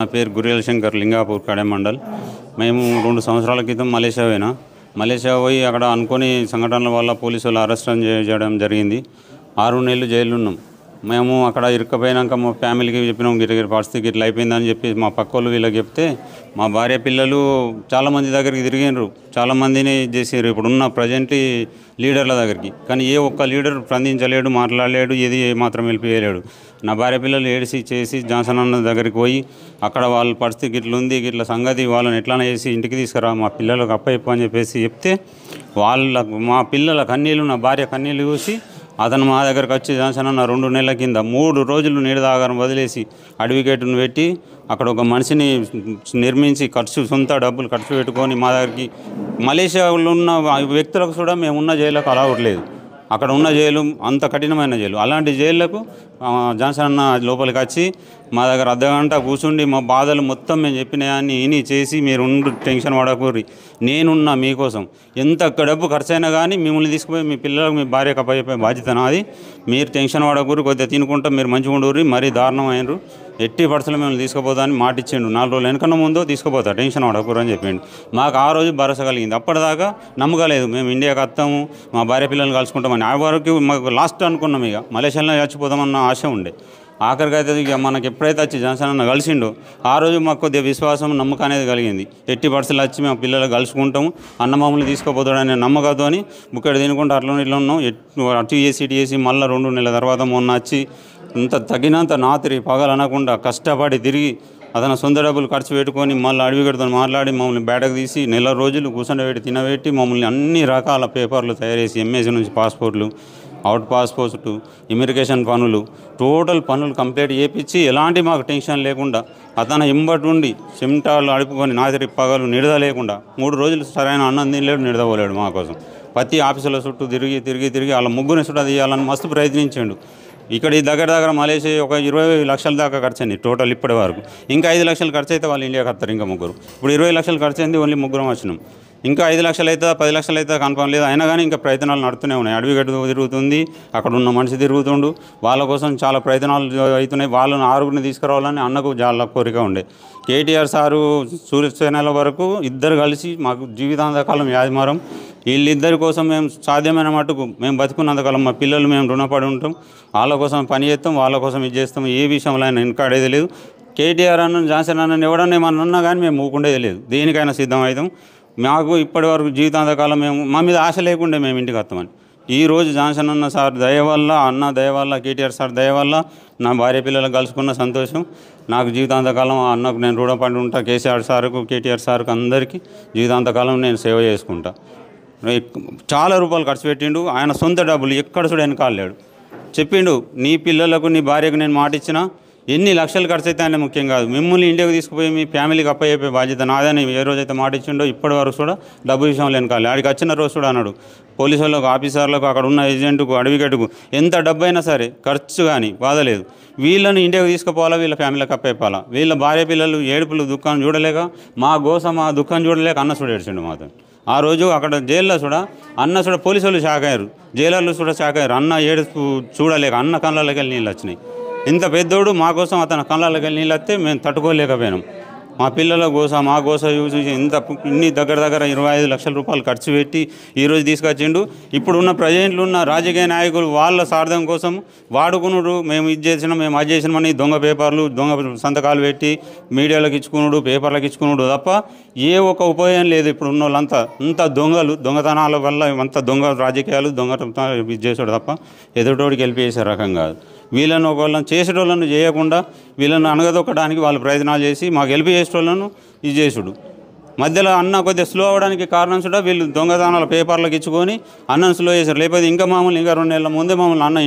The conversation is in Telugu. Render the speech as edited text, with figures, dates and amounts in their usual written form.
నా పేరు గురియల శంకర్, లింగాపూర్ కడెం మండల్. మేము 2 సంవత్సరాల క్రితం మలేషియా పోయినా. మలేషియా పోయి అక్కడ అనుకోని సంఘటనల వల్ల పోలీసులు అరెస్ట్ చేయడం జరిగింది. 6 నెలలు జైలు ఉన్నాం. మేము అక్కడ ఇరుక్కుపోయినాక మా ఫ్యామిలీకి చెప్పినాం, గిట్ల పరిస్థితి ఇట్లా అయిపోయిందని చెప్పి మా పక్కోళ్ళు వీళ్ళకి చెప్తే మా భార్య పిల్లలు చాలామంది దగ్గరికి తిరిగినారు, చాలామందిని చేసారు ఇప్పుడున్న ప్రజెంట్ లీడర్ల దగ్గరికి. కానీ ఏ ఒక్క లీడర్ స్పందించలేడు, మాట్లాడలేడు, ఏది మాత్రం వెళ్ళిపోయలేడు. నా భార్య పిల్లలు ఏడిసి చేసి జాన్సన్ అన్న దగ్గరికి పోయి అక్కడ వాళ్ళ పరిస్థితి ఇట్లా ఉంది, ఇట్లా సంగతి, వాళ్ళని ఎట్లా చేసి ఇంటికి తీసుకురా, మా పిల్లలకు అప్పయిపో అని చెప్పేసి చెప్తే మా పిల్లల కన్నీళ్ళు, నా భార్య కన్నీళ్ళు చూసి అతను మా దగ్గరకు వచ్చి జాన్సన్ అన్న 2 నెలల కింద 3 రోజులు నీడదాగారం వదిలేసి అడ్వకేట్ను పెట్టి అక్కడ ఒక మనిషిని నిర్మించి సొంత డబ్బులు ఖర్చు పెట్టుకొని మా దగ్గరికి, మలేషియాలో ఉన్న వ్యక్తులకు కూడా మేము ఉన్న జైలుకు అలవట్లేదు. అక్కడ ఉన్న జైలు అంత కఠినమైన జైలు. అలాంటి జైళ్లకు జాన్సన్ అన్న లోపలికి వచ్చి మా దగ్గర అర్ధగంట కూర్చుండి మా బాధలు మొత్తం మేము చెప్పినాయని విని చేసి, మీరు టెన్షన్ పడకూరి, నేనున్నా మీకోసం, ఎంత డబ్బు ఖర్చు అయినా కానీ మిమ్మల్ని తీసుకుపోయి మీ పిల్లలకు మీ భార్యకు అప్పచెప్పే బాధ్యత నాది, మీరు టెన్షన్ పడకూరి, కొద్దిగా తినుకుంటా మీరు మంచిగా ఉండూరి, మరీ దారుణమైనరు, ఎట్టి పరిస్థితుల్లో మిమ్మల్ని తీసుకుపోతా అని మాట ఇచ్చిండు. 4 రోజులు వెనకన్నా ముందు తీసుకుపోతా, టెన్షన్ పడకూరు అని చెప్పిండు. మాకు ఆ రోజు భరోసా కలిగింది. అప్పటిదాకా నమ్మకలేదు, మేము ఇండియాకి వస్తాము, మా భార్య పిల్లల్ని కలుసుకుంటామని. ఆ వరకు మాకు లాస్ట్ అనుకున్నాం, ఇక మలేషియాలో చచ్చిపోతామన్న ఆశ ఉండే. ఆఖరికి అయితే ఇక మనకి ఎప్పుడైతే వచ్చి జాన్సన్ అన్న కలిసిండో ఆ రోజు మాకు కొద్దిగా విశ్వాసం, నమ్మకం అనేది కలిగింది. ఎట్టి పరిస్థితులు వచ్చి మేము పిల్లలు కలుసుకుంటాము, అన్న మమ్మల్ని తీసుకుపోతాడనే నమ్మకంతో బుక్కడి తినుకుంటూ అట్లా ఇట్లా ఉన్నాం. అటు చేసి మళ్ళీ 2 నెలల తర్వాత మొన్న వచ్చి ఇంత తగినంత రాత్రి పగలనకుండా కష్టపడి తిరిగి అతను సొంత డబ్బులు ఖర్చు పెట్టుకొని మళ్ళీ అడవిగడితో మాట్లాడి మమ్మల్ని బయటకు తీసి 1 నెల రోజులు కూర్చొని తినబెట్టి మమ్మల్ని అన్ని రకాల పేపర్లు తయారు చేసి, ఎంఏసీ నుంచి పాస్పోర్ట్లు, అవుట్ పాస్పోర్ట్, ఇమిగ్రేషన్ పనులు, టోటల్ పనులు కంప్లీట్ చేయించి ఎలాంటి మాకు టెన్షన్ లేకుండా అతను ఇంబటి ఉండి చెమటాలు అడుపుకొని నాదిరి పగలు నిడద లేకుండా 3 రోజులు సరైన అన్నం తినలేడు, నిడదపోలేడు మా కోసం. ప్రతి ఆఫీసుల చుట్టూ తిరిగి వాళ్ళ ముగ్గురిని చుట్టూ తీయాలని మస్తు ప్రయత్నించాడు. ఇక్కడ ఈ దగ్గర మలేషియా ఒక 20 లక్షల దాకా ఖర్చు అయింది టోటల్ ఇప్పటి వరకు. ఇంకా 5 లక్షలు ఖర్చు అయితే వాళ్ళు ఇండియాకి వస్తారు, ఇంకా ముగ్గురు. ఇప్పుడు 20 లక్షలు ఖర్చు అయింది, ఓన్లీ ముగ్గురం వచ్చినాం. ఇంకా 5 లక్షలు అవుతుందా 10 లక్షలు అవుతుందా కన్ఫర్మ్ లేదు. అయినా కానీ ఇంకా ప్రయత్నాలు నడుతూనే ఉన్నాయి. అడవిగడ్డ తిరుగుతుంది, అక్కడ ఉన్న మనిషి తిరుగుతుండు, వాళ్ళ కోసం చాలా ప్రయత్నాలు అవుతున్నాయి. వాళ్ళని 6గురిని తీసుకురావాలని అన్నకు చాలా కోరిక ఉండే. కేటీఆర్ సారు సూర్యసేనల వరకు ఇద్దరు కలిసి మాకు జీవితాంతకాలం యాజమారం, వీళ్ళిద్దరి కోసం మేము సాధ్యమైన మటుకు మేము బతుకున్నంతకాలం మా పిల్లలు మేము రుణపడి ఉంటాం, వాళ్ళ కోసం పని చేస్తాం, వాళ్ళ కోసం ఇది చేస్తాం. ఏ విషయంలో అయినా వెనకాడేది లేదు. కేటీఆర్ అన్న, జాన్సన్ అన్న ఎవడన్నా ఏమన్నా అన్నా కానీ మేము మూకుండేది లేదు, దేనికైనా సిద్ధం అవుతాం. మాకు ఇప్పటి వరకు జీవితాంతకాలం మా మీద ఆశ లేకుండే మేము ఇంటికి వస్తామని. ఈరోజు జాన్సన్ అన్న సార్ దయ వల్ల, అన్న దయ వల్ల, కేటీఆర్ సార్ దయ వల్ల నా భార్య పిల్లలకు కలుసుకున్న సంతోషం. నాకు జీవితాంతకాలం అన్నకు నేను రుణపడి ఉంటా. కేసీఆర్ సార్కు, కేటీఆర్ సార్కు అందరికీ జీవితాంతకాలం నేను సేవ చేసుకుంటా. చాలా రూపాయలు ఖర్చు పెట్టిండు, ఆయన సొంత డబ్బులు ఎక్కడ చూడ వెనకాలేడు. చెప్పిండు, నీ పిల్లలకు నీ భార్యకు నేను మాట ఇచ్చినా ఎన్ని లక్షలు ఖర్చు అయితే ఆయన ముఖ్యం కాదు, మిమ్మల్ని ఇండియాకి తీసుకుపోయి మీ ఫ్యామిలీకి అప్పయ్యే బాధ్యత నాదని ఏ రోజైతే మాట ఇచ్చిండో ఇప్పటి వరకు కూడా డబ్బు విషయంలో వెనకాలి. ఆడికి వచ్చిన రోజు కూడా అన్నాడు, పోలీసు వాళ్ళకు, ఆఫీసర్లకు, అక్కడ ఉన్న ఏజెంట్కు, అడ్వకేట్కు ఎంత డబ్బు అయినా సరే ఖర్చు కానీ బాధలేదు, వీళ్ళని ఇండియాకి తీసుకుపోవాలా, వీళ్ళ ఫ్యామిలీకి అప్పయిపోవాలా. వీళ్ళ భార్య పిల్లలు ఏడుపులు దుఃఖం చూడలేక, మా దుఃఖం చూడలేక అన్న చూడ ఏడ్చిండు మాతో. ఆ రోజు అక్కడ జైల్లో కూడా అన్న కూడా పోలీసు వాళ్ళు షాక్ అయ్యారు, జైలర్లు కూడా షాక్ అయ్యారు. అన్న ఏడుపు చూడలేక అన్న కళ్ళలోకి వెళ్ళి నీళ్ళు వచ్చినాయి. ఇంత పెద్దోడు మా కోసం అతని కళ్ళలోకి వెళ్ళి నీళ్ళు వస్తే మేము తట్టుకోలేకపోయినాం. మా పిల్లల కోసం, మా కోసం చూసి ఇన్ని దగ్గర 25 లక్షల రూపాయలు ఖర్చు పెట్టి ఈరోజు తీసుకొచ్చిండు. ఇప్పుడున్న ప్రజెంట్లు ఉన్న రాజకీయ నాయకులు వాళ్ళ స్వార్థం కోసం వాడుకున్నాడు. మేము ఇది చేసినాం, మేము అది చేసినామని దొంగ పేపర్లు, దొంగ సంతకాలు పెట్టి మీడియాలకు ఇచ్చుకున్నాడు, పేపర్లకు ఇచ్చుకున్నాడు తప్ప ఏ ఒక్క ఉపయోగం లేదు. ఇప్పుడు ఉన్న వాళ్ళంతా అంత దొంగతనాల వల్ల అంత దొంగ రాజకీయాలు, ఇది చేసాడు తప్ప ఎదుటోడికి వెళ్ళిపోయేసే రకం కాదు. వీళ్ళను ఒకళ్ళని చేసేటోళ్ళను చేయకుండా వీళ్ళని అనగదొక్కడానికి వాళ్ళు ప్రయత్నాలు చేసి మాకు హెల్ప్ చేసేటోళ్ళను ఇది చేసుడు. మధ్యలో అన్న కొద్దిగా స్లో అవ్వడానికి కారణం కూడా వీళ్ళు దొంగతనాల పేపర్లకు ఇచ్చుకొని అన్నను స్లో చేశారు. లేకపోతే ఇంకా 2 నెలల ముందే మమ్మల్ని అన్న